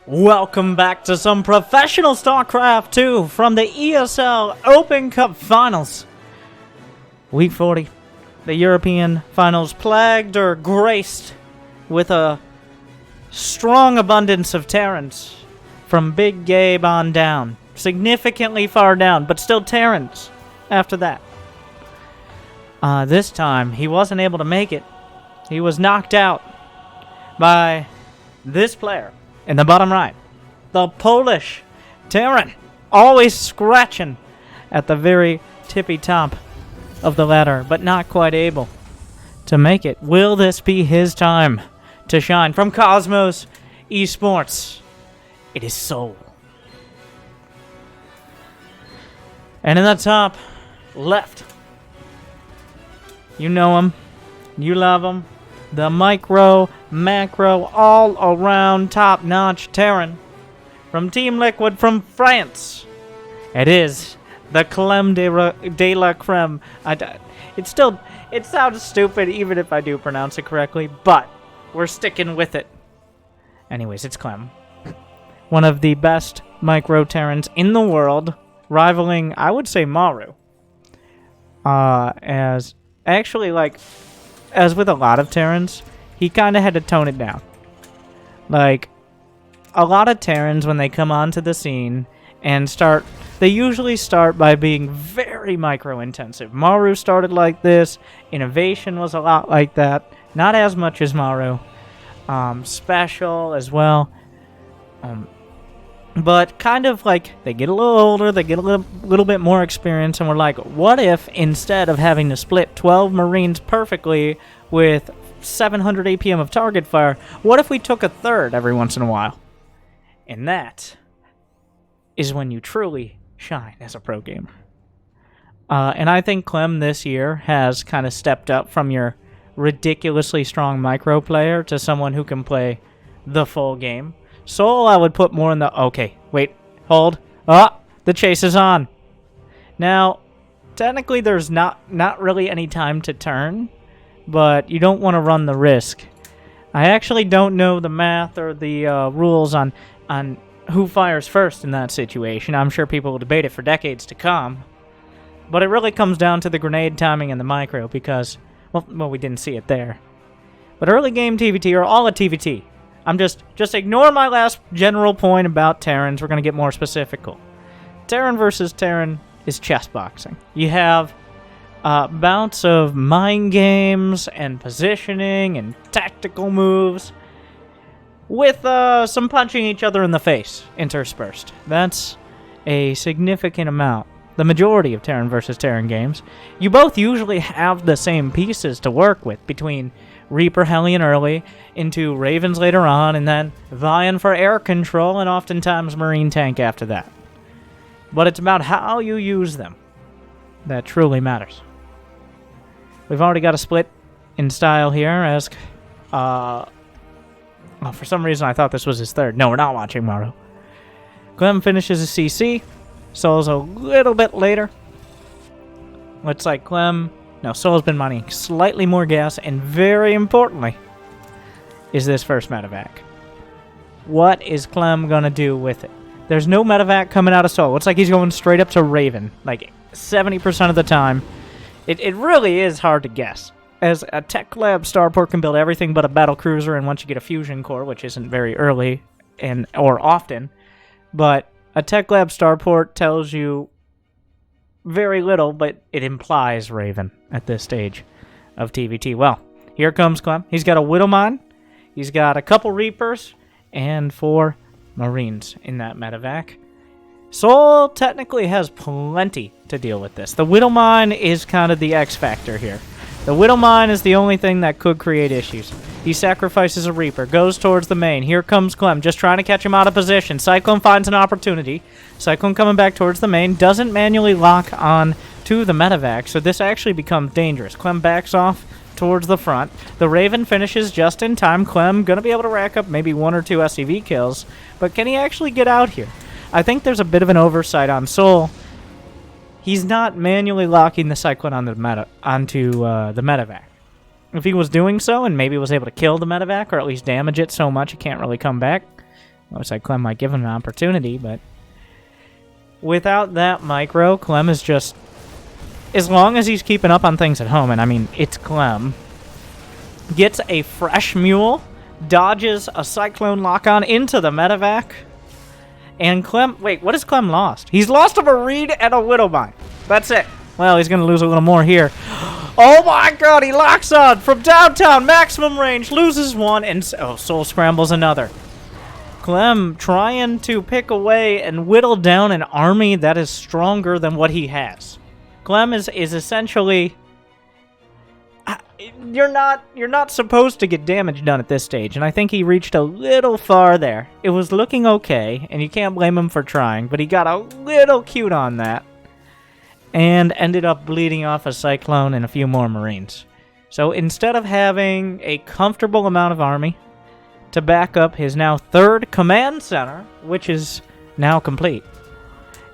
Welcome back to some professional Starcraft 2 from the ESL Open Cup Finals. Week 40. The European Finals plagued or graced with a strong abundance of Terrans from Big Gabe on down. Significantly far down, but still Terrans after that. This time, he wasn't able to make it. He was knocked out by this player. In the bottom right, the Polish Terran, always scratching at the very tippy top of the ladder, but not quite able to make it. Will this be his time to shine? From Cosmos Esports, it is souL. And in the top left, you know him, you love him. The micro, macro, all-around top-notch Terran from Team Liquid from France. It is the Clem de la Creme. It sounds stupid even if I do pronounce it correctly, but we're sticking with it. Anyways, it's Clem. One of the best micro Terrans in the world, rivaling, I would say, Maru. As with a lot of Terrans, he kind of had to tone it down. Like, a lot of Terrans, when they come onto the scene and they usually start by being very micro-intensive. Maru started like this. Innovation was a lot like that. Not as much as Maru. Special as well. But kind of like, they get a little older, they get a little bit more experience, and we're like, what if instead of having to split 12 Marines perfectly with 700 APM of target fire, what if we took a third every once in a while? And that is when you truly shine as a pro gamer. And I think Clem this year has kind of stepped up from your ridiculously strong micro player to someone who can play the full game. souL, I would put more in the... Okay, wait, hold. The chase is on. Now, technically there's not really any time to turn, but you don't want to run the risk. I actually don't know the math or the rules on who fires first in that situation. I'm sure people will debate it for decades to come. But it really comes down to the grenade timing and the micro because... Well, we didn't see it there. But early game TVT, or all at TVT... I'm just ignore my last general point about Terrans. We're going to get more specifical. Terran versus Terran is chess boxing. You have bouts of mind games and positioning and tactical moves with some punching each other in the face interspersed. That's a significant amount. The majority of Terran versus Terran games. You both usually have the same pieces to work with between REAPER Hellion early, into Ravens later on, and then vying for air control, and oftentimes Marine tank after that. But it's about how you use them that truly matters. We've already got a split in style here, as... for some reason I thought this was his third. No, we're not watching Maru. Clem finishes a CC. souL's a little bit later. Looks like Clem... No, souL's been mining slightly more gas, and very importantly, is this first medevac. What is Clem going to do with it? There's no medevac coming out of souL. Looks like he's going straight up to Raven, like 70% of the time. It really is hard to guess. As a tech lab, Starport can build everything but a battle cruiser, and once you get a fusion core, which isn't very early or often, but a tech lab Starport tells you very little, but it implies Raven at this stage of TVT. Well, here comes Clem. He's got a Widowmine. He's got a couple Reapers and 4 Marines in that medevac. souL technically has plenty to deal with this. The Widowmine is kind of the X factor here. The Widowmine is the only thing that could create issues. He sacrifices a Reaper, goes towards the main. Here comes Clem, just trying to catch him out of position. Cyclone finds an opportunity. Cyclone coming back towards the main, doesn't manually lock on to the medevac, so this actually becomes dangerous. Clem backs off towards the front. The Raven finishes just in time. Clem going to be able to rack up maybe 1 or 2 SCV kills, but can he actually get out here? I think there's a bit of an oversight on souL. He's not manually locking the Cyclone on onto the medevac. If he was doing so and maybe was able to kill the medevac or at least damage it so much it can't really come back, Looks like Clem might give him an opportunity, but without that micro, Clem is just... As long as he's keeping up on things at home, and I mean, it's Clem, gets a fresh mule, dodges a Cyclone lock-on into the medevac, and Clem... Wait, what has Clem lost? He's lost a Marine and a Widowmine. That's it. Well, he's going to lose a little more here. Oh my god, he locks on from downtown, maximum range, loses one, and souL scrambles another. Clem trying to pick away and whittle down an army that is stronger than what he has. Clem is essentially... You're not supposed to get damage done at this stage, and I think he reached a little far there. It was looking okay, and you can't blame him for trying, but he got a little cute on that, and ended up bleeding off a Cyclone and a few more Marines. So instead of having a comfortable amount of army to back up his now third command center, which is now complete,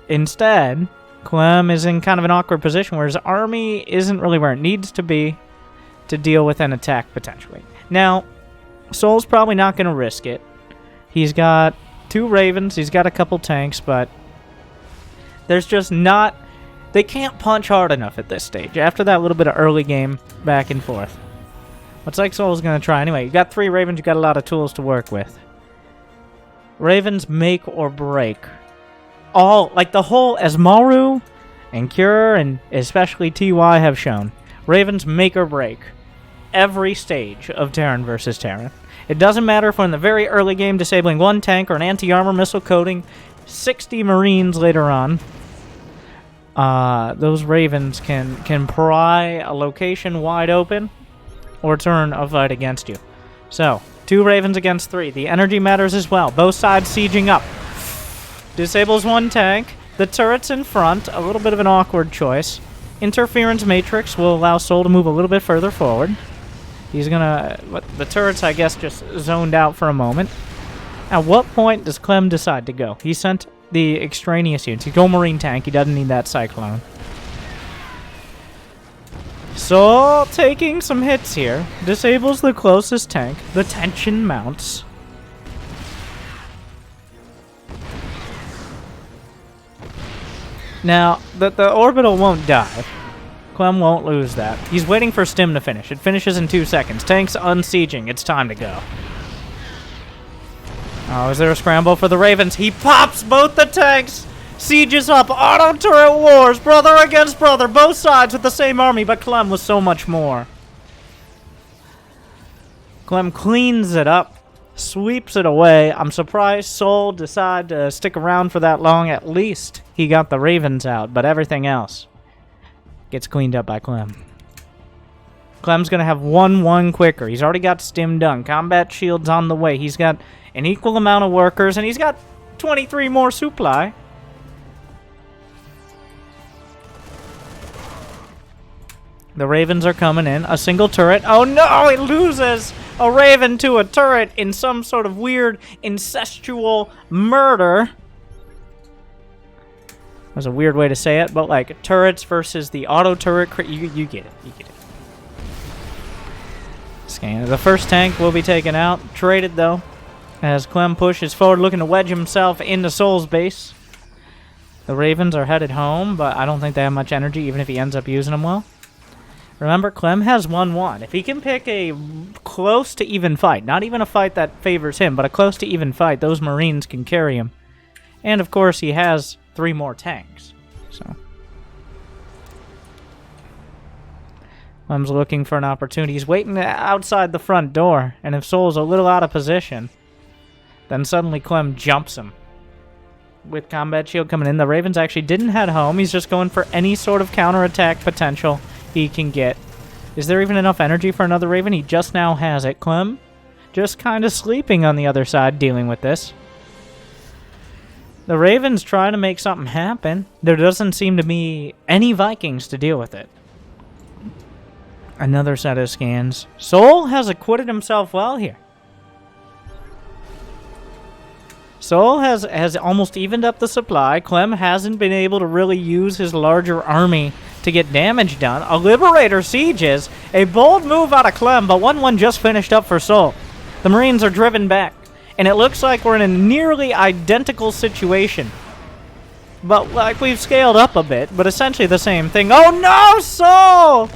instead, Clem is in kind of an awkward position where his army isn't really where it needs to be to deal with an attack, potentially. Now, souL's probably not going to risk it. He's got 2 Ravens, he's got a couple tanks, but there's just not... They can't punch hard enough at this stage, after that little bit of early game back and forth. Looks like souL's going to try. Anyway, you got 3 Ravens, you got a lot of tools to work with. Ravens make or break. All, like the whole, as Maru and Cure and especially TY have shown, Ravens make or break every stage of Terran versus Terran. It doesn't matter if we're in the very early game disabling 1 tank or an anti-armor missile coating 60 Marines later on. Those Ravens can pry a location wide open or turn a fight against you. So, 2 Ravens against 3. The energy matters as well. Both sides sieging up. Disables 1 tank. The turret's in front. A little bit of an awkward choice. Interference Matrix will allow souL to move a little bit further forward. He's gonna... The turret's, I guess, just zoned out for a moment. At what point does Clem decide to go? He sent the extraneous units. He's going Marine tank. He doesn't need that Cyclone. souL taking some hits here. Disables the closest tank. The tension mounts. Now, the orbital won't die. Clem won't lose that. He's waiting for Stim to finish. It finishes in 2 seconds. Tank's unsieging. It's time to go. Oh, is there a scramble for the Ravens? He pops both the tanks! Sieges up! Auto turret wars! Brother against brother! Both sides with the same army, but Clem was so much more. Clem cleans it up. Sweeps it away. I'm surprised souL decided to stick around for that long. At least he got the Ravens out, but everything else gets cleaned up by Clem. Clem's going to have 1-1 quicker. He's already got Stim done. Combat shields on the way. He's got an equal amount of workers, and he's got 23 more supply. The Ravens are coming in. A single turret. Oh no, it loses a Raven to a turret in some sort of weird incestual murder. That's a weird way to say it, but like turrets versus the auto turret. You get it. You get it. Scan. The first tank will be taken out. Traded though, as Clem pushes forward, looking to wedge himself into souL's base. The Ravens are headed home, but I don't think they have much energy, even if he ends up using them well. Remember, Clem has 1-1. If he can pick a close to even fight, not even a fight that favors him, but a close to even fight, those Marines can carry him. And, of course, he has 3 more tanks. So Clem's looking for an opportunity. He's waiting outside the front door, and if souL's a little out of position, then suddenly Clem jumps him. With combat shield coming in, the Ravens actually didn't head home. He's just going for any sort of counterattack potential he can get. Is there even enough energy for another Raven? He just now has it. Clem just kind of sleeping on the other side, dealing with this. The Ravens trying to make something happen. There doesn't seem to be any Vikings to deal with it. Another set of scans. souL has acquitted himself well here. souL has almost evened up the supply. Clem hasn't been able to really use his larger army to get damage done. A Liberator sieges. A bold move out of Clem, but 1-1 just finished up for souL. The Marines are driven back. And it looks like we're in a nearly identical situation. But, like, we've scaled up a bit, but essentially the same thing. Oh, no, souL!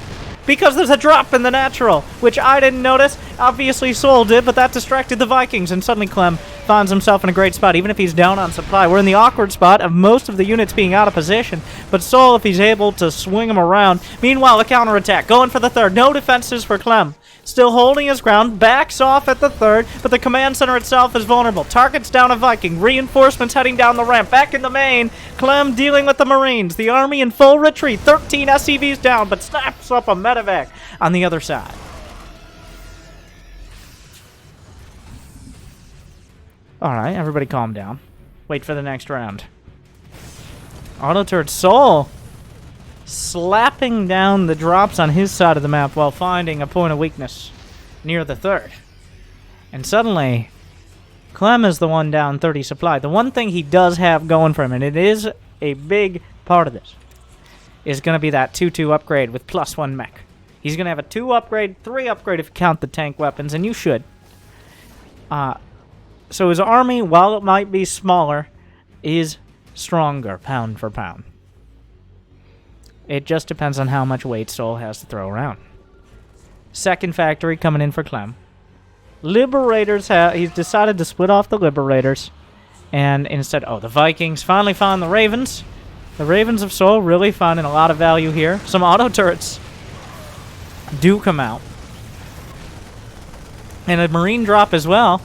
Because there's a drop in the natural, which I didn't notice. Obviously, souL did, but that distracted the Vikings, and suddenly Clem finds himself in a great spot, even if he's down on supply. We're in the awkward spot of most of the units being out of position, but souL, if he's able to swing them around. Meanwhile, a counterattack, going for the third. No defenses for Clem. Still holding his ground, backs off at the third, but the command center itself is vulnerable. Targets down a Viking, reinforcements heading down the ramp, back in the main. Clem dealing with the Marines, the army in full retreat, 13 SCVs down, but snaps up a medevac on the other side. Alright, everybody calm down. Wait for the next round. Auto turret souL slapping down the drops on his side of the map while finding a point of weakness near the third. And suddenly, Clem is the one down 30 supply. The one thing he does have going for him, and it is a big part of this, is going to be that 2-2 upgrade with +1 mech. He's going to have a 2 upgrade, 3 upgrade if you count the tank weapons, and you should. So his army, while it might be smaller, is stronger pound for pound. It just depends on how much weight souL has to throw around. Second factory coming in for Clem. Liberators, he's decided to split off the Liberators. And instead, the Vikings finally found the Ravens. The Ravens of souL really finding a lot of value here. Some auto turrets do come out. And a Marine drop as well.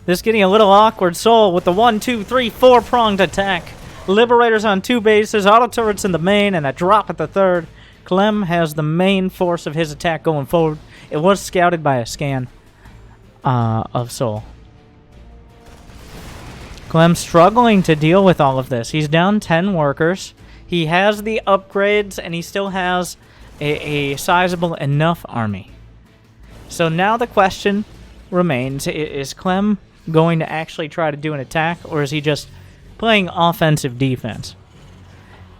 This getting a little awkward. souL with the 1, 2, 3, 4-pronged attack. Liberators on 2 bases, auto turrets in the main, and a drop at the third. Clem has the main force of his attack going forward. It was scouted by a scan of souL. Clem struggling to deal with all of this. He's down 10 workers. He has the upgrades, and he still has a sizable enough army. So now the question remains, is Clem going to actually try to do an attack, or is he just playing offensive defense?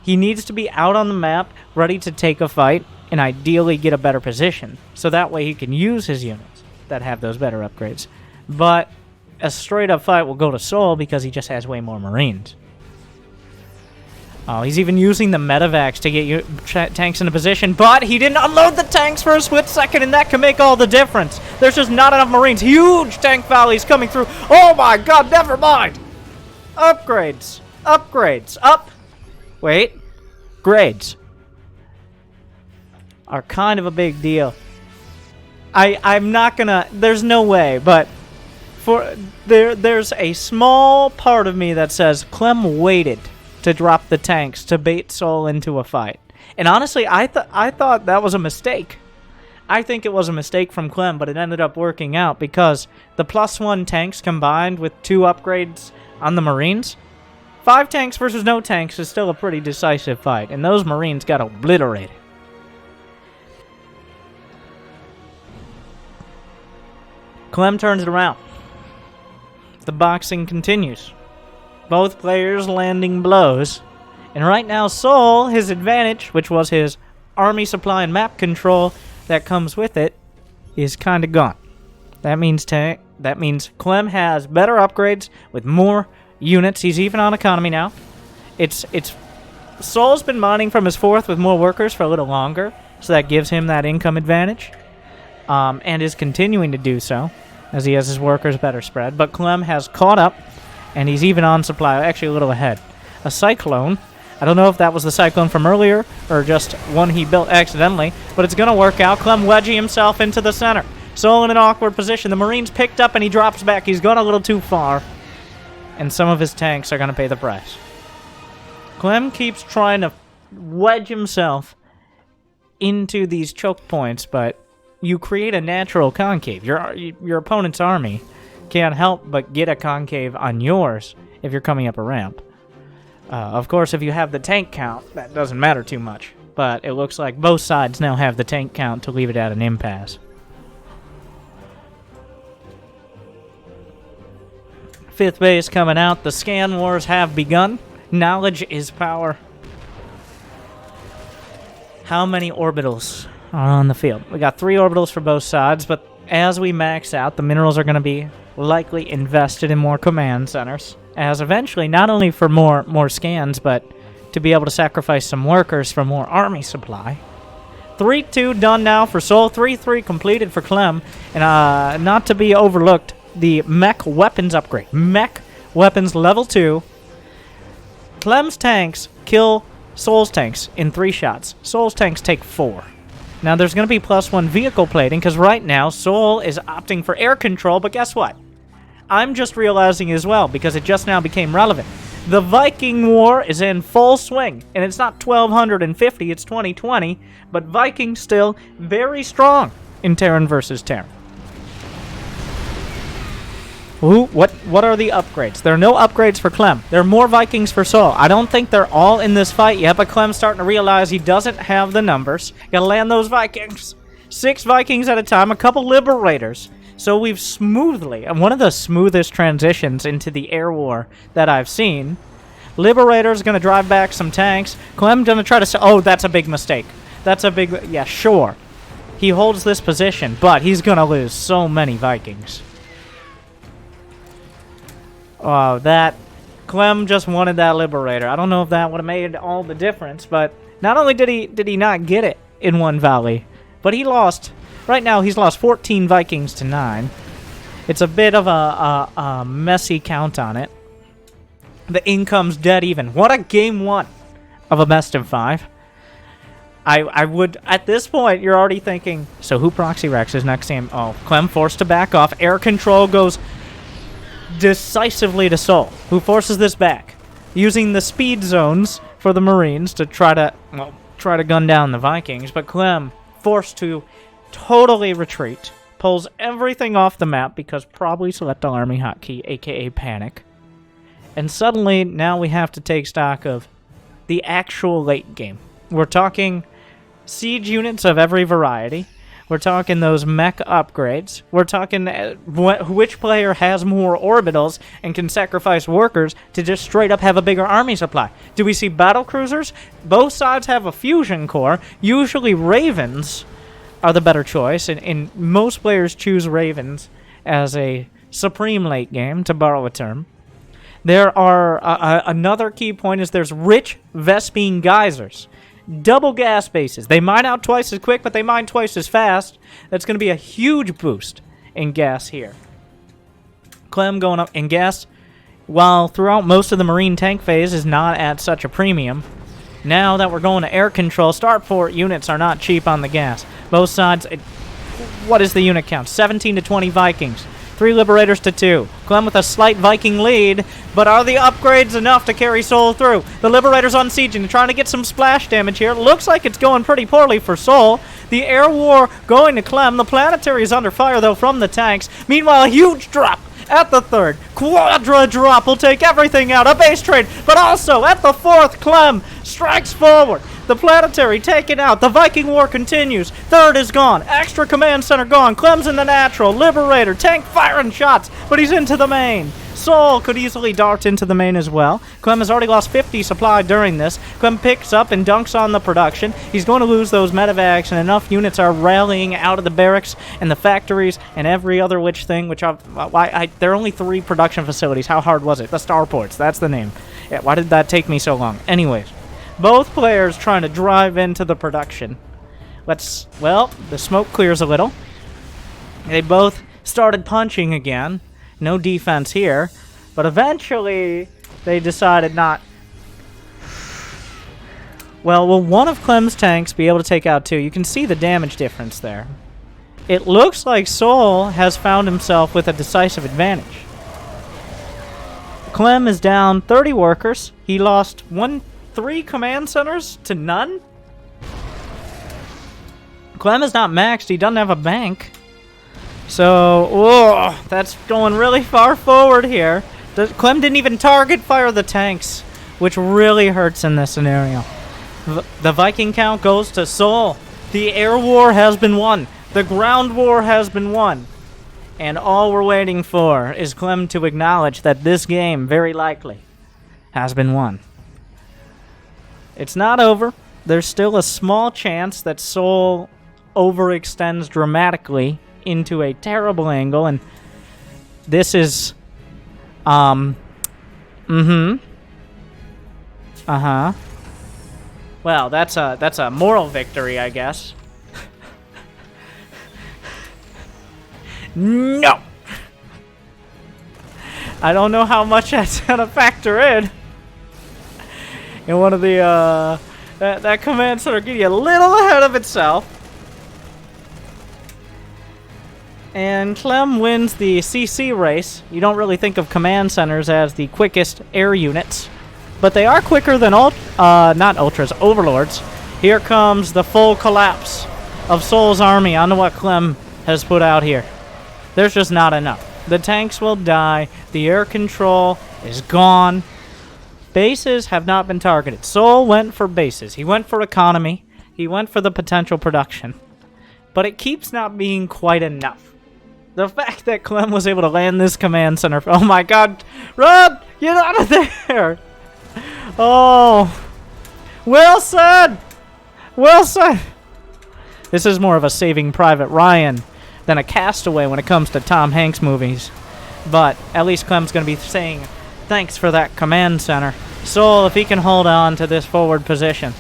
He needs to be out on the map, ready to take a fight, and ideally get a better position, so that way he can use his units that have those better upgrades. But a straight-up fight will go to souL because he just has way more Marines. Oh, he's even using the medevacs to get tanks into position, but he didn't unload the tanks for a split second, and that can make all the difference. There's just not enough Marines. Huge tank valleys coming through. Oh my god, never mind! Upgrades. Grades are kind of a big deal. I'm not gonna, there's no way, but there's a small part of me that says Clem waited to drop the tanks to bait souL into a fight. And honestly, I thought that was a mistake. I think it was a mistake from Clem, but it ended up working out because the +1 tanks combined with 2 upgrades on the Marines, 5 tanks versus no tanks is still a pretty decisive fight, and those Marines got obliterated. Clem turns it around. The boxing continues. Both players landing blows. And right now, souL, his advantage, which was his army supply and map control that comes with it, is kind of gone. That means Clem has better upgrades with more units. He's even on economy now. souL's been mining from his 4th with more workers for a little longer, so that gives him that income advantage, and is continuing to do so as he has his workers better spread. But Clem has caught up, and he's even on supply, actually a little ahead. A Cyclone. I don't know if that was the Cyclone from earlier or just one he built accidentally, but it's going to work out. Clem wedging himself into the center. souL in an awkward position. The Marines picked up, and he drops back. He's gone a little too far, and some of his tanks are going to pay the price. Clem keeps trying to wedge himself into these choke points, but you create a natural concave. Your opponent's army can't help but get a concave on yours if you're coming up a ramp. Of course, if you have the tank count, that doesn't matter too much, but it looks like both sides now have the tank count to leave it at an impasse. 5th base coming out. The scan wars have begun. Knowledge is power. How many orbitals are on the field? We got 3 orbitals for both sides, but as we max out, the minerals are going to be likely invested in more command centers, as eventually, not only for more scans, but to be able to sacrifice some workers for more army supply. 3-2 done now for souL, 3-3 completed for Clem, and not to be overlooked, the mech weapons upgrade. Mech weapons level 2. Clem's tanks kill souL's tanks in 3 shots. souL's tanks take 4. Now there's going to be +1 vehicle plating, because right now souL is opting for air control, but guess what? I'm just realizing as well, because it just now became relevant. The Viking War is in full swing, and it's not 1250, it's 2020, but Vikings still very strong in Terran versus Terran. Ooh, what are the upgrades? There are no upgrades for Clem. There are more Vikings for souL. I don't think they're all in this fight yet, but Clem's starting to realize he doesn't have the numbers. Gotta land those Vikings. 6 Vikings at a time, a couple Liberators. So we've smoothly, and one of the smoothest transitions into the air war that I've seen. Liberator's going to drive back some tanks. Clem going to try to... Oh, that's a big mistake. That's a big... Yeah, sure. He holds this position, but he's going to lose so many Vikings. Oh, that... Clem just wanted that Liberator. I don't know if that would have made all the difference, but not only did he not get it in one valley, but he lost... Right now, he's lost 14 Vikings to 9. It's a bit of a messy count on it. The income's dead even. What a game 1 of a best of 5. I would, at this point, you're already thinking, so who proxy Rexes next game? Oh, Clem forced to back off. Air control goes decisively to souL, who forces this back, using the speed zones for the Marines to try to gun down the Vikings, but Clem forced to totally retreat, pulls everything off the map because probably select all army hotkey, aka panic. And suddenly, now we have to take stock of the actual late game. We're talking siege units of every variety. We're talking those mech upgrades. We're talking which player has more orbitals and can sacrifice workers to just straight up have a bigger army supply. Do we see battle cruisers? Both sides have a fusion core. Usually Ravens are the better choice, and most players choose Ravens as a supreme late game, to borrow a term. There are another key point is there's rich Vespene geysers. Double gas bases. They mine out twice as quick, but they mine twice as fast. That's going to be a huge boost in gas here. Clem going up in gas, while throughout most of the Marine tank phase is not at such a premium. Now that we're going to air control, starport units are not cheap on the gas. Both sides, what is the unit count? 17 to 20 Vikings. 3 Liberators to 2. Clem with a slight Viking lead, but are the upgrades enough to carry souL through? The Liberators on siege and trying to get some splash damage here. Looks like it's going pretty poorly for souL. The air war going to Clem. The planetary is under fire, though, from the tanks. Meanwhile, a huge drop at the 3rd. Quadra drop will take everything out. A base trade, but also at the 4th, Clem strikes forward. The planetary taken out. The Viking war continues. 3rd is gone. Extra command center gone. Clem's in the natural. Liberator. Tank firing shots, but he's into the main. souL could easily dart into the main as well. Clem has already lost 50 supply during this. Clem picks up and dunks on the production. He's going to lose those medevacs, and enough units are rallying out of the barracks and the factories and every other which thing, which there are only 3 production facilities. How hard was it? The starports. That's the name. Yeah, why did that take me so long? Anyways. Both players trying to drive into the production. Well, the smoke clears a little. They both started punching again. No defense here. But eventually, they decided not... Well, will one of Clem's tanks be able to take out 2? You can see the damage difference there. It looks like souL has found himself with a decisive advantage. Clem is down 30 workers. He lost 3 command centers to none? Clem is not maxed. He doesn't have a bank. So, that's going really far forward here. Clem didn't even target fire the tanks, which really hurts in this scenario. The Viking count goes to souL. The air war has been won. The ground war has been won. And all we're waiting for is Clem to acknowledge that this game, very likely, has been won. It's not over. There's still a small chance that souL overextends dramatically into a terrible angle, and this is, Well, that's a moral victory, I guess. No! I don't know how much that's gonna factor in one of the, that command center getting a little ahead of itself. And Clem wins the CC race. You don't really think of command centers as the quickest air units, but they are quicker than not ultras, overlords. Here comes the full collapse of souL's army onto what Clem has put out here. There's just not enough. The tanks will die. The air control is gone. Bases have not been targeted. souL went for bases. He went for economy. He went for the potential production. But it keeps not being quite enough. The fact that Clem was able to land this command center... Oh my god! Run! Get out of there! Oh! Well said! Well said! This is more of a Saving Private Ryan than a Castaway when it comes to Tom Hanks movies. But at least Clem's going to be saying thanks for that command center. souL, if he can hold on to this forward position.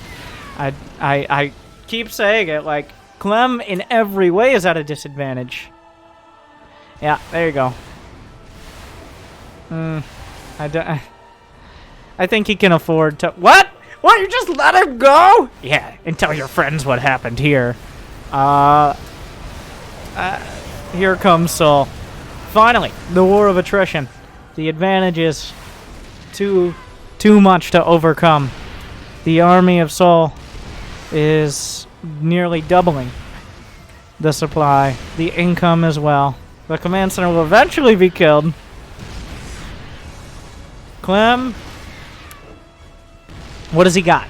I keep saying it, like, Clem in every way is at a disadvantage. Yeah, there you go. I think he can afford to... What? What? You just let him go? Yeah, and tell your friends what happened here. Here comes souL. Finally, the war of attrition. The advantage is too much to overcome. The army of souL is nearly doubling the supply, the income as well. The command center will eventually be killed. Clem, what does he got?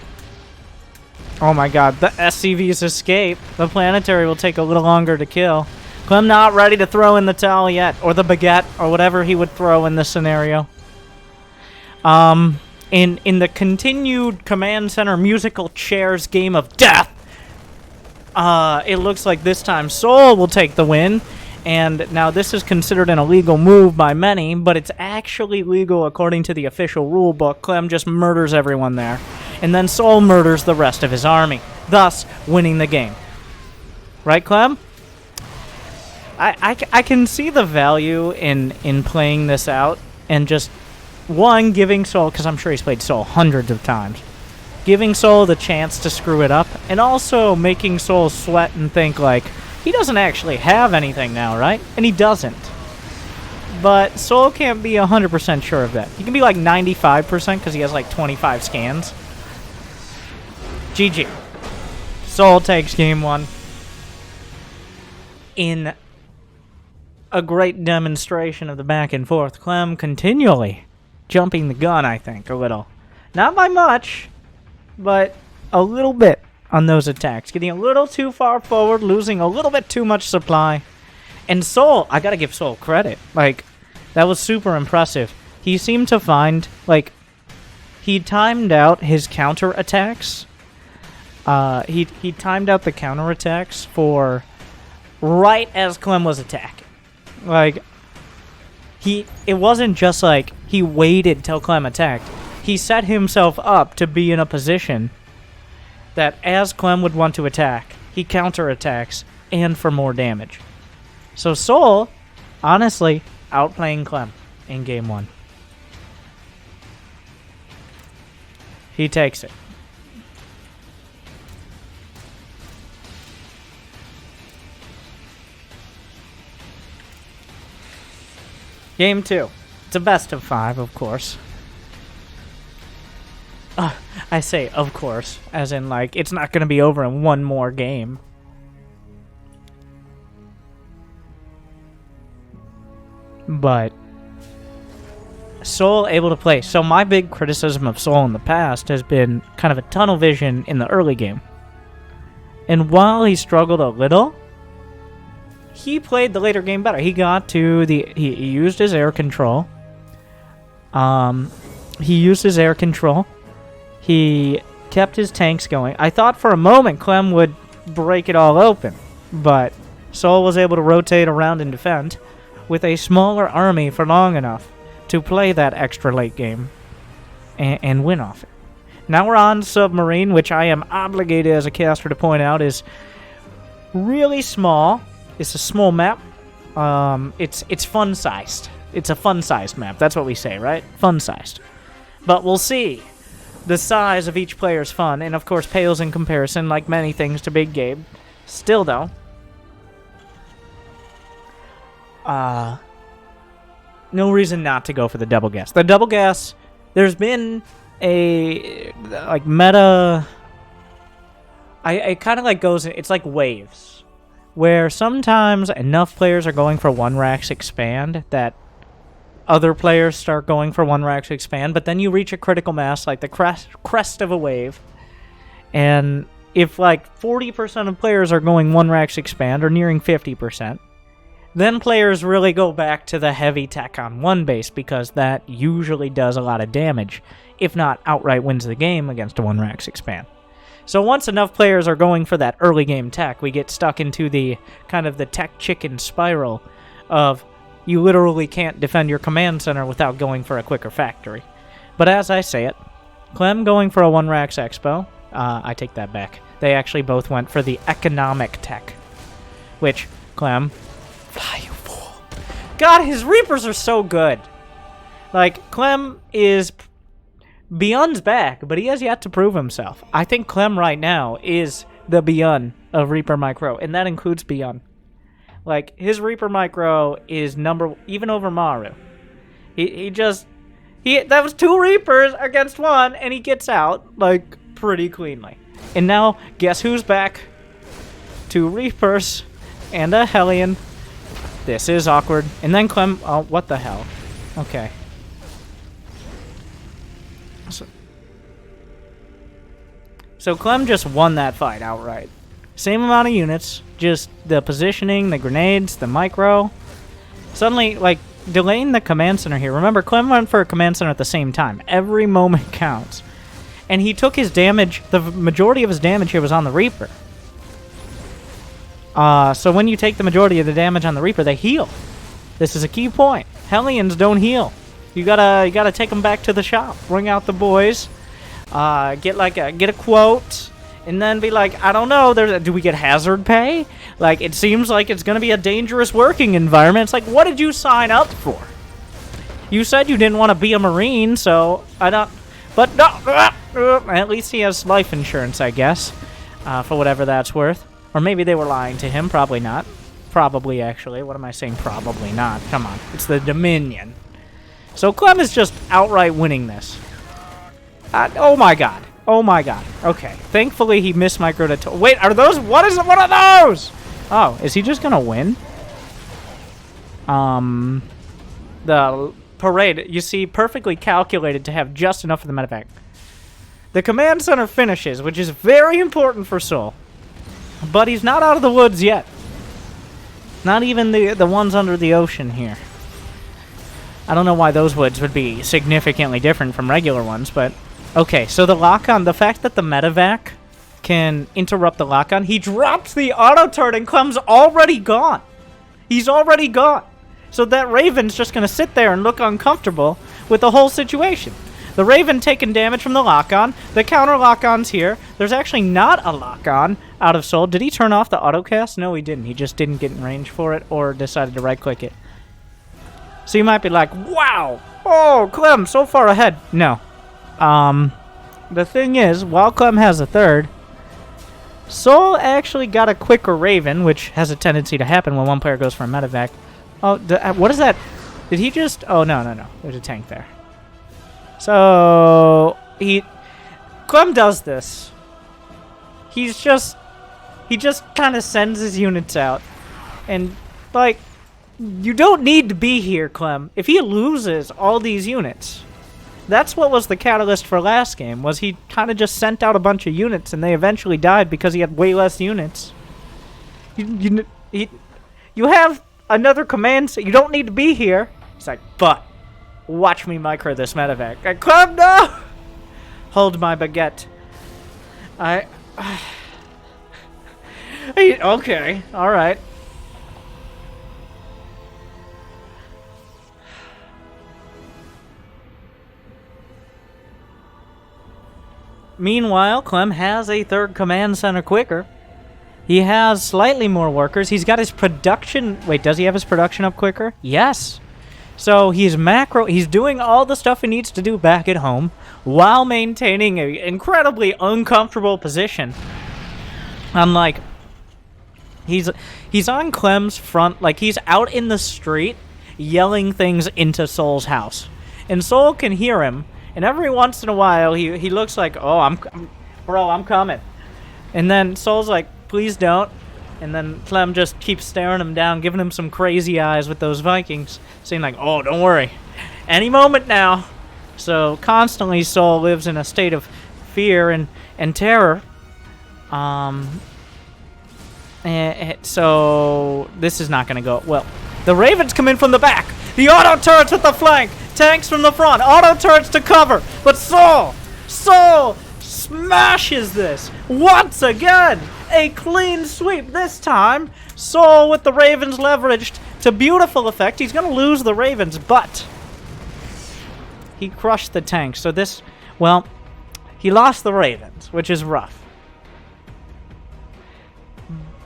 Oh my god, the SCVs escape. The planetary will take a little longer to kill. Clem not ready to throw in the towel yet, or the baguette, or whatever he would throw in this scenario. In the continued command center musical chairs game of death, it looks like this time souL will take the win. And now this is considered an illegal move by many, but it's actually legal according to the official rule book. Clem just murders everyone there. And then souL murders the rest of his army, thus winning the game. Right, Clem? I can see the value in playing this out and just, one, giving souL, because I'm sure he's played souL hundreds of times, giving souL the chance to screw it up, and also making souL sweat and think, like, he doesn't actually have anything now, right? And he doesn't. But souL can't be 100% sure of that. He can be like 95% because he has like 25 scans. GG. souL takes game one in a great demonstration of the back and forth. Clem continually jumping the gun, I think, a little. Not by much, but a little bit on those attacks. Getting a little too far forward, losing a little bit too much supply. And souL, I gotta give souL credit. Like, that was super impressive. He seemed to find, like, he timed out his counter-attacks. He timed out the counter-attacks for right as Clem was attacking. Like, it wasn't just like he waited till Clem attacked. He set himself up to be in a position that as Clem would want to attack, he counterattacks and for more damage. So souL, honestly, outplaying Clem in game one. He takes it. Game 2. It's a best of 5, of course. I say, of course, as in, like, it's not going to be over in one more game. But souL able to play. So my big criticism of souL in the past has been kind of a tunnel vision in the early game. And while he struggled a little, he played the later game better. He got to he used his air control. He kept his tanks going. I thought for a moment Clem would break it all open, but souL was able to rotate around and defend. with a smaller army for long enough to play that extra late game and win off it. Now we're on Submarine, which I am obligated as a caster to point out is really small. It's a small map. It's fun-sized. It's a fun-sized map. That's what we say, right? Fun-sized. But we'll see. The size of each player's fun, and of course pales in comparison, like many things, to Big Gabe. Still, though, no reason not to go for the double gas. The double gas, there's been a, like, meta... It kind of, like, goes... It's like waves, where sometimes enough players are going for one Rax expand that other players start going for one Rax expand, but then you reach a critical mass, like the crest of a wave, and if, like, 40% of players are going one Rax expand, or nearing 50%, then players really go back to the heavy tech on one base, because that usually does a lot of damage, if not outright wins the game against a one Rax expand. So once enough players are going for that early game tech, we get stuck into the kind of the tech chicken spiral of you literally can't defend your command center without going for a quicker factory. But as I say it, Clem going for a one Rax expo, I take that back. They actually both went for the economic tech, which, Clem, fly you fool. God, his Reapers are so good. Like, Clem is... Beyond's back, but he has yet to prove himself. I think Clem right now is the Beyond of Reaper Micro, and that includes Beyond. Like, his Reaper Micro is even over Maru. That was 2 Reapers against 1, and he gets out, like, pretty cleanly. And now, guess who's back? 2 Reapers and a Hellion. This is awkward. And then Clem, oh, what the hell? Okay. So Clem just won that fight outright. Same amount of units, just the positioning, the grenades, the micro. Suddenly, like, delaying the command center here. Remember, Clem went for a command center at the same time. Every moment counts. And he took his damage, the majority of his damage here was on the Reaper. So when you take the majority of the damage on the Reaper, they heal. This is a key point. Hellions don't heal. You gotta take them back to the shop. Bring out the boys. Get a quote, and then be like, I don't know, do we get hazard pay? Like, it seems like it's gonna be a dangerous working environment. It's like, what did you sign up for? You said you didn't want to be a Marine, so I don't. But no, at least he has life insurance, I guess, for whatever that's worth. Or maybe they were lying to him. Probably not. Probably, actually. What am I saying? Probably not. Come on, it's the Dominion. So Clem is just outright winning this. Oh my god. Oh my god. Okay. Thankfully he missed micro to... Wait, are those... What are those? Oh, is he just gonna win? The parade, you see, perfectly calculated to have just enough of the medevac. The command center finishes, which is very important for souL. But he's not out of the woods yet. Not even the ones under the ocean here. I don't know why those woods would be significantly different from regular ones, but... Okay, so the lock-on, the fact that the medevac can interrupt the lock-on, he drops the auto-turret and Clem's already gone. He's already gone. So that Raven's just going to sit there and look uncomfortable with the whole situation. The Raven taking damage from the lock-on. The counter lock-on's here. There's actually not a lock-on out of souL. Did he turn off the autocast? No, he didn't. He just didn't get in range for it or decided to right-click it. So you might be like, wow! Oh, Clem, so far ahead. No. The thing is, while Clem has a third, souL actually got a quicker Raven, which has a tendency to happen when one player goes for a medevac. Oh, what is that? Did he just... Oh, no. There's a tank there. So, Clem does this. He just kind of sends his units out. And, like, you don't need to be here, Clem. If he loses all these units... That's what was the catalyst for last game, was he kind of just sent out a bunch of units and they eventually died because he had way less units. You have another command, so you don't need to be here. He's like, but, watch me micro this medevac. Clem, no! Hold my baguette. Okay, alright. Meanwhile, Clem has a third command center quicker. He has slightly more workers. He's got his production... Wait, does he have his production up quicker? Yes. So he's doing all the stuff he needs to do back at home while maintaining an incredibly uncomfortable position. Unlike... He's on Clem's front, like he's out in the street yelling things into souL's house. And souL can hear him, and every once in a while he looks like, oh, I'm coming. And then souL's like, please don't. And then Clem just keeps staring him down, giving him some crazy eyes with those Vikings, saying like, oh, don't worry. Any moment now. So constantly souL lives in a state of fear and terror. So this is not going to go well. The Ravens come in from the back. The auto turrets with the flank. Tanks from the front. Auto turrets to cover. But souL smashes this once again. A clean sweep this time. souL with the Ravens leveraged to beautiful effect. He's going to lose the Ravens, but he crushed the tanks. So this, well, he lost the Ravens, which is rough.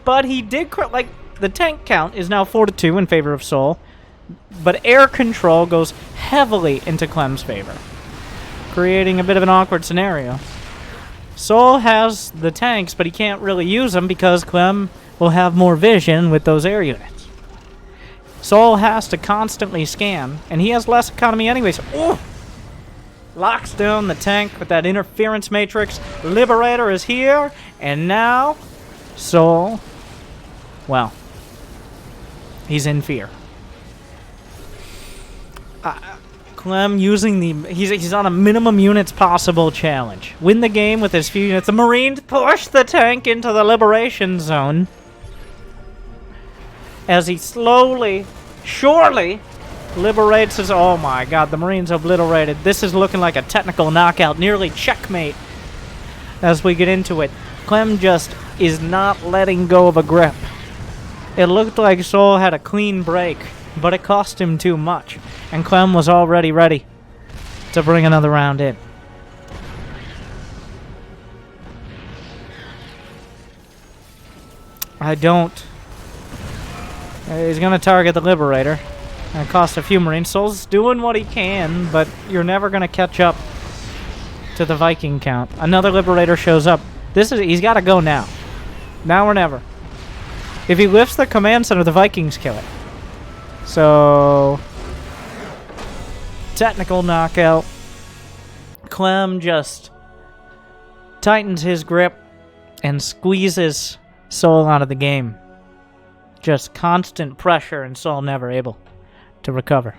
But he did, like, the tank count is now 4-2 in favor of souL. But air control goes heavily into Clem's favor, creating a bit of an awkward scenario. souL has the tanks, but he can't really use them because Clem will have more vision with those air units. souL has to constantly scan, and he has less economy anyways. Oh! Locks down the tank with that interference matrix. Liberator is here, and now souL... Well, he's in fear. Clem using the... He's on a minimum units possible challenge. Win the game with his few units. The Marines push the tank into the liberation zone. As he slowly, surely, liberates his... Oh my god, the Marines obliterated. This is looking like a technical knockout. Nearly checkmate. As we get into it, Clem just is not letting go of a grip. It looked like souL had a clean break, but it cost him too much, and Clem was already ready to bring another round in. He's going to target the Liberator. It cost a few Marines. souL's doing what he can, but you're never going to catch up to the Viking count. Another Liberator shows up. He's got to go now. Now or never. If he lifts the command center, the Vikings kill it. So, technical knockout. Clem just tightens his grip and squeezes souL out of the game. Just constant pressure, and souL never able to recover.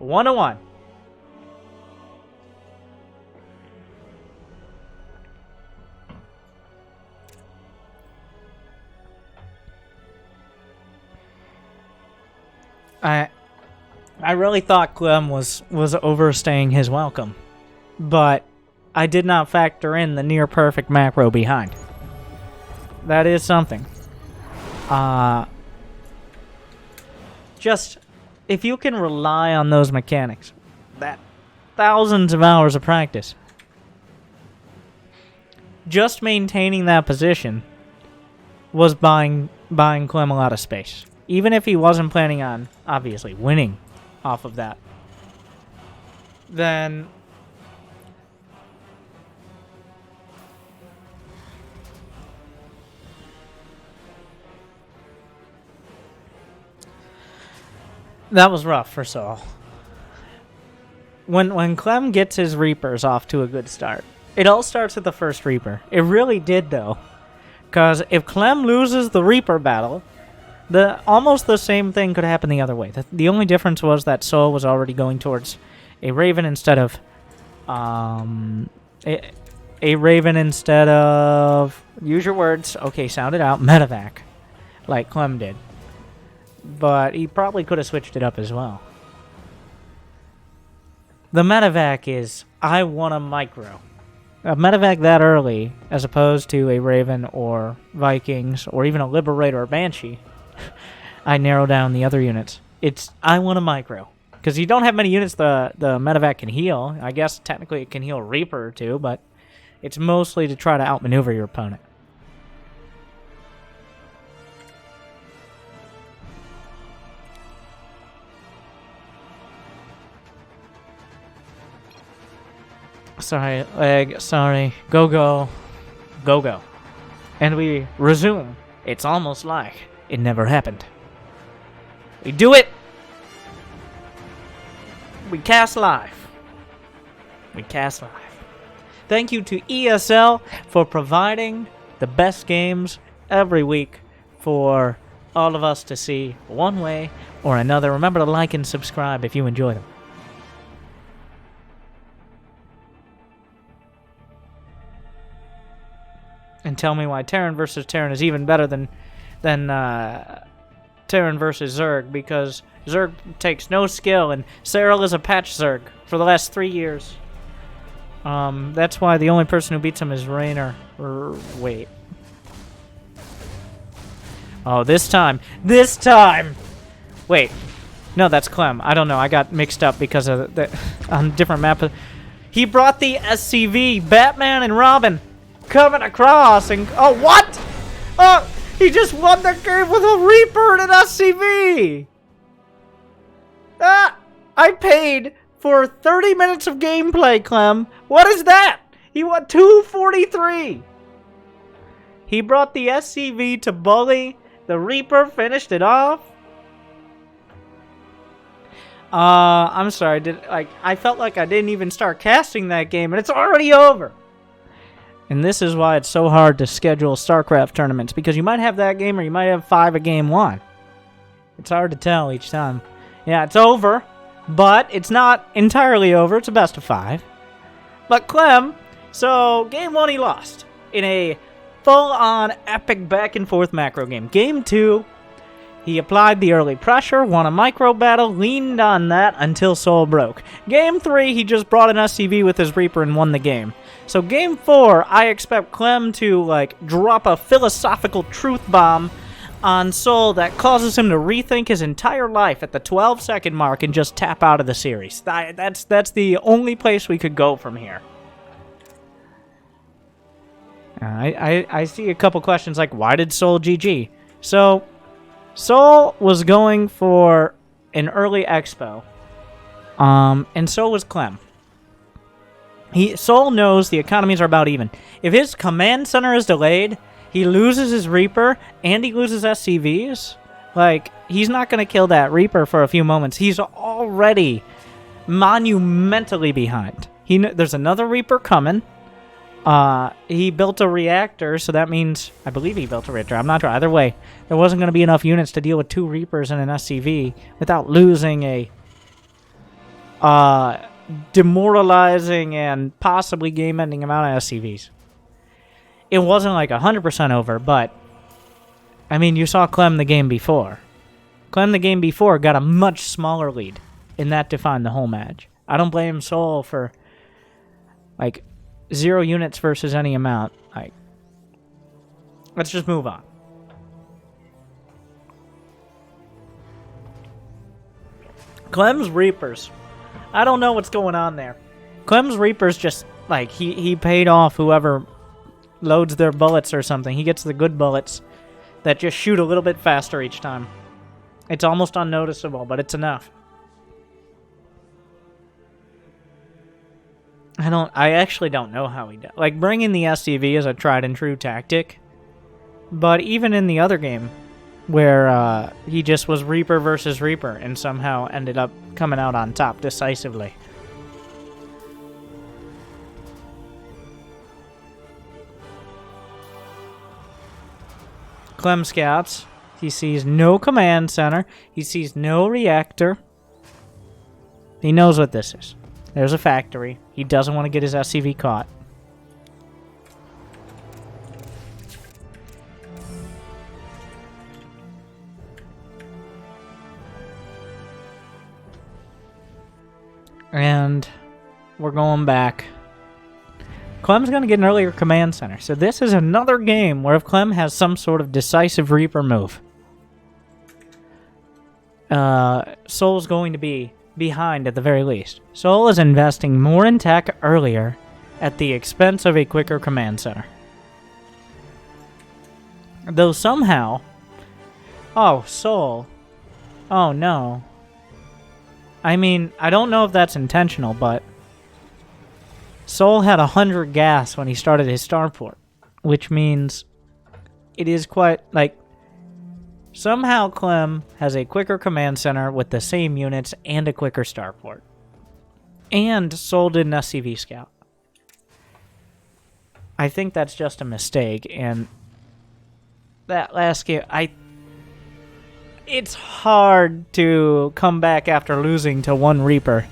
1-1. I really thought Clem was overstaying his welcome, but I did not factor in the near perfect macro behind. That is something. Just if you can rely on those mechanics, that thousands of hours of practice, just maintaining that position was buying Clem a lot of space. Even if he wasn't planning on, obviously, winning off of that, then that was rough for souL. When Clem gets his Reapers off to a good start, it all starts with the first Reaper. It really did, though, because if Clem loses the Reaper battle, almost the same thing could happen the other way. The only difference was that souL was already going towards a Raven instead of a Raven instead of, use your words, okay, sound it out, medevac, like Clem did. But he probably could have switched it up as well. The medevac is, I want a micro. A medevac that early, as opposed to a Raven or Vikings, or even a Liberator or Banshee, I narrow down the other units. I want a micro. Because you don't have many units the medevac can heal. I guess technically it can heal Reaper too, but it's mostly to try to outmaneuver your opponent. Sorry, leg, sorry. Go, go. Go, go. And we resume. It's almost like it never happened. We do it! We cast live. We cast live. Thank you to ESL for providing the best games every week for all of us to see one way or another. Remember to like and subscribe if you enjoy them. And tell me why Terran versus Terran is even better than Terran versus Zerg, because Zerg takes no skill, and souL is a patch Zerg for the last 3 years. That's why the only person who beats him is Raynor. Wait. Oh, this time! Wait. No, that's Clem. I don't know. I got mixed up because of the on different map. He brought the SCV, Batman and Robin, coming across, and oh, what? Oh, he just won the game with a Reaper and an SCV. Ah, I paid for 30 minutes of gameplay, Clem. What is that? He won 243. He brought the SCV to bully. The Reaper finished it off. I'm sorry. I felt like I didn't even start casting that game, and it's already over. And this is why it's so hard to schedule Starcraft tournaments, because you might have that game or you might have 5 a game 1. It's hard to tell each time. Yeah, it's over, but it's not entirely over. It's a best of 5. But Clem, so game 1 he lost in a full-on epic back-and-forth macro game. Game 2, he applied the early pressure, won a micro battle, leaned on that until souL broke. Game 3, he just brought an SCV with his Reaper and won the game. So game 4, I expect Clem to drop a philosophical truth bomb on souL that causes him to rethink his entire life at the 12-second mark and just tap out of the series. That's the only place we could go from here. I see a couple questions like, why did souL GG? So, souL was going for an early expo, and so was Clem. souL knows the economies are about even. If his command center is delayed, he loses his Reaper, and he loses SCVs. He's not going to kill that Reaper for a few moments. He's already monumentally behind. There's another Reaper coming. He built a reactor, so that means, I believe he built a reactor. I'm not sure. Either way, there wasn't going to be enough units to deal with 2 Reapers and an SCV without losing a demoralizing and possibly game-ending amount of SCVs. It wasn't 100% over, but I mean, you saw Clem the game before. Clem the game before got a much smaller lead, and that defined the whole match. I don't blame souL for 0 units versus any amount. Let's just move on. Clem's Reapers. I don't know what's going on there. Clem's Reapers just, he paid off whoever loads their bullets or something. He gets the good bullets that just shoot a little bit faster each time. It's almost unnoticeable, but it's enough. I actually don't know how he does. Bringing the SCV is a tried and true tactic. But even in the other game, where he just was Reaper versus Reaper and somehow ended up coming out on top decisively. Clem scouts. He sees no command center. He sees no reactor. He knows what this is. There's a factory. He doesn't want to get his SCV caught. And we're going back. Clem's going to get an earlier command center. So this is another game where if Clem has some sort of decisive Reaper move, souL's going to be behind at the very least. souL is investing more in tech earlier at the expense of a quicker command center. Though somehow... Oh, souL. Oh, no. I mean, I don't know if that's intentional, but... souL had 100 gas when he started his starport, which means it is quite, like... Somehow Clem has a quicker command center with the same units and a quicker starport. And souL did an SCV scout. I think that's just a mistake, and... That last game, it's hard to come back after losing to one Reaper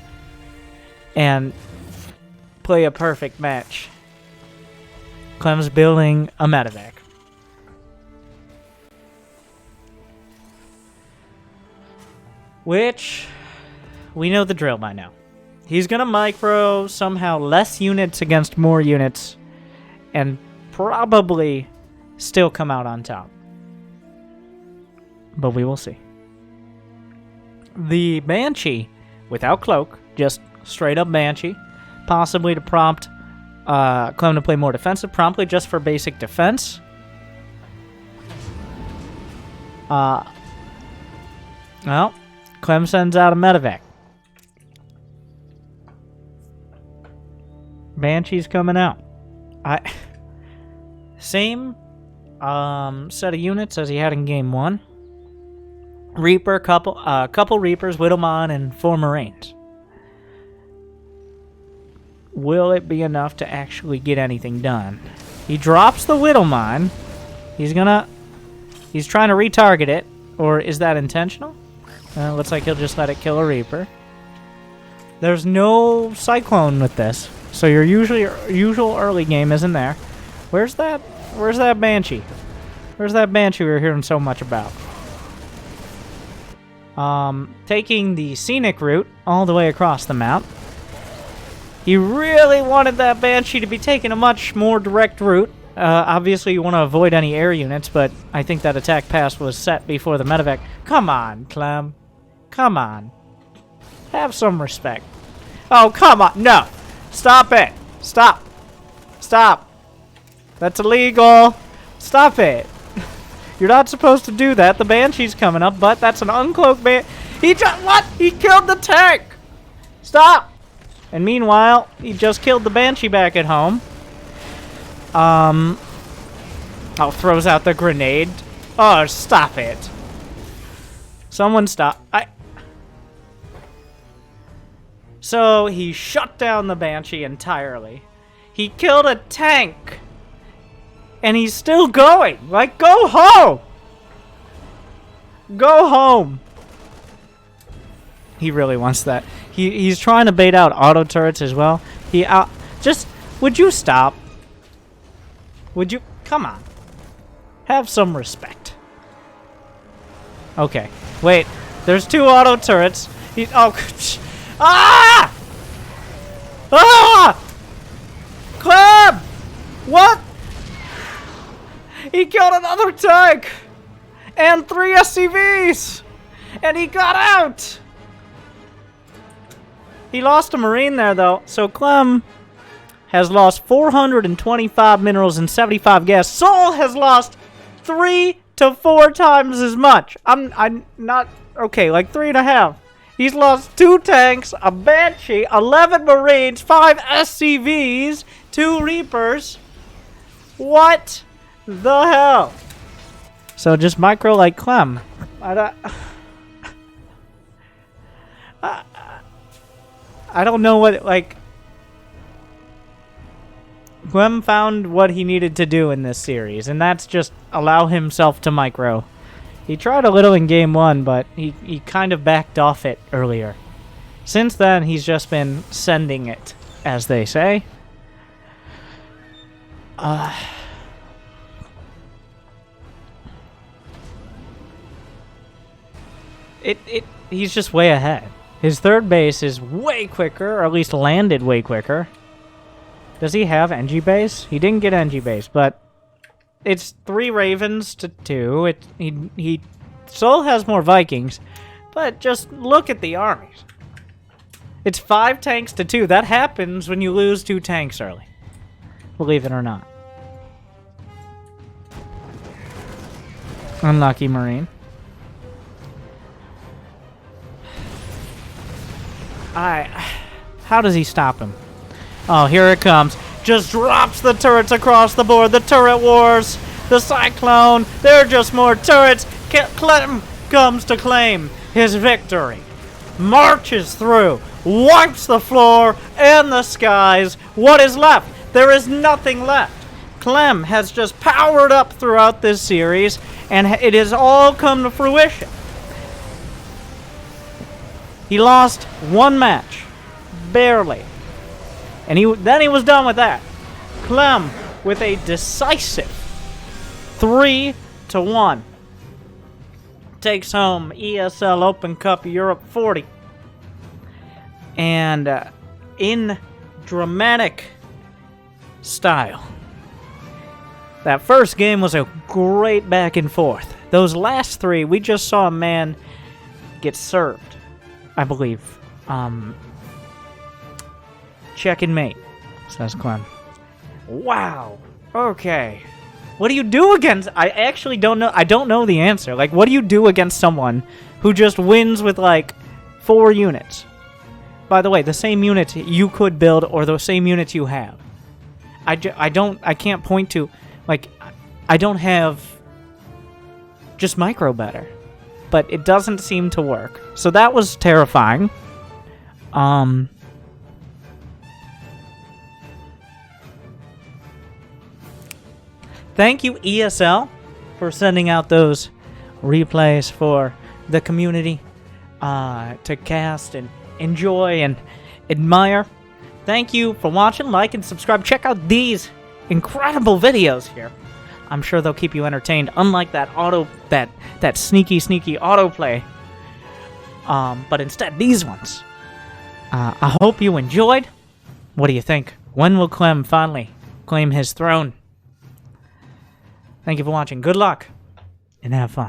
and play a perfect match. Clem's building a medevac. Which, we know the drill by now. He's gonna micro somehow less units against more units and probably still come out on top. But we will see. The Banshee, without cloak, just straight up Banshee, possibly to prompt Clem to play more defensive, promptly just for basic defense. Well, Clem sends out a medevac. Banshee's coming out. Same set of units as he had in game 1. Reaper, couple Reapers, Widowmine, and 4 Marines. Will it be enough to actually get anything done? He drops the Widowmine. He's trying to retarget it, or is that intentional? Looks like he'll just let it kill a Reaper. There's no Cyclone with this, so your usual early game isn't there. Where's that Banshee? Where's that Banshee we were hearing so much about? Taking the scenic route all the way across the map. He really wanted that Banshee to be taking a much more direct route. Obviously, you want to avoid any air units, but I think that attack pass was set before the medevac. Come on, Clem. Come on. Have some respect. Oh, come on. No. Stop it. Stop. Stop. That's illegal. Stop it. You're not supposed to do that. The Banshee's coming up, but that's an uncloaked What? He killed the tank! Stop! And meanwhile, he just killed the Banshee back at home. Oh, throws out the grenade. Oh, stop it. Someone stop. So, he shut down the Banshee entirely. He killed a tank! And he's still going! Like, go home! Go home! He really wants that. He's trying to bait out auto turrets as well. Would you stop? Would you? Come on. Have some respect. Okay. Wait. There's 2 auto turrets. Ah! Ah! Clem! What? He killed another tank! And 3 SCVs! And he got out! He lost a Marine there, though. So Clem has lost 425 minerals and 75 gas. souL has lost 3 to 4 times as much. I'm not... Okay, like 3.5. He's lost 2 tanks, a Banshee, 11 Marines, 5 SCVs, 2 Reapers. What the hell? So just micro like Clem. I don't know what, like... Clem found what he needed to do in this series, and that's just allow himself to micro. He tried a little in game 1, but he kind of backed off it earlier. Since then, he's just been sending it, as they say. He's just way ahead. His third base is way quicker, or at least landed way quicker. Does he have NG base? He didn't get NG base, but it's 3 Ravens to 2. souL has more Vikings, but just look at the armies. It's 5 tanks to 2. That happens when you lose 2 tanks early. Believe it or not. Unlucky Marine. How does he stop him? Oh, here it comes. Just drops the turrets across the board. The turret wars. The Cyclone. There are just more turrets. Clem comes to claim his victory. Marches through. Wipes the floor and the skies. What is left? There is nothing left. Clem has just powered up throughout this series, and it has all come to fruition. He lost 1 match. Barely. And then he was done with that. Clem with a decisive 3-1. Takes home ESL Open Cup Europe 40. And in dramatic style. That first game was a great back and forth. Those last 3, we just saw a man get served, I believe. Check and mate, says Clem. Wow. Okay. What do you do against... I actually don't know. I don't know the answer. Like, what do you do against someone who just wins with, like, 4 units? By the way, the same units you could build or the same units you have. I can't point to... Like, I don't have just micro better. But it doesn't seem to work. So that was terrifying. Thank you, ESL, for sending out those replays for the community to cast and enjoy and admire. Thank you for watching. Like and subscribe. Check out these incredible videos here. I'm sure they'll keep you entertained, unlike that sneaky autoplay. But instead, these ones. I hope you enjoyed. What do you think? When will Clem finally claim his throne? Thank you for watching. Good luck, and have fun.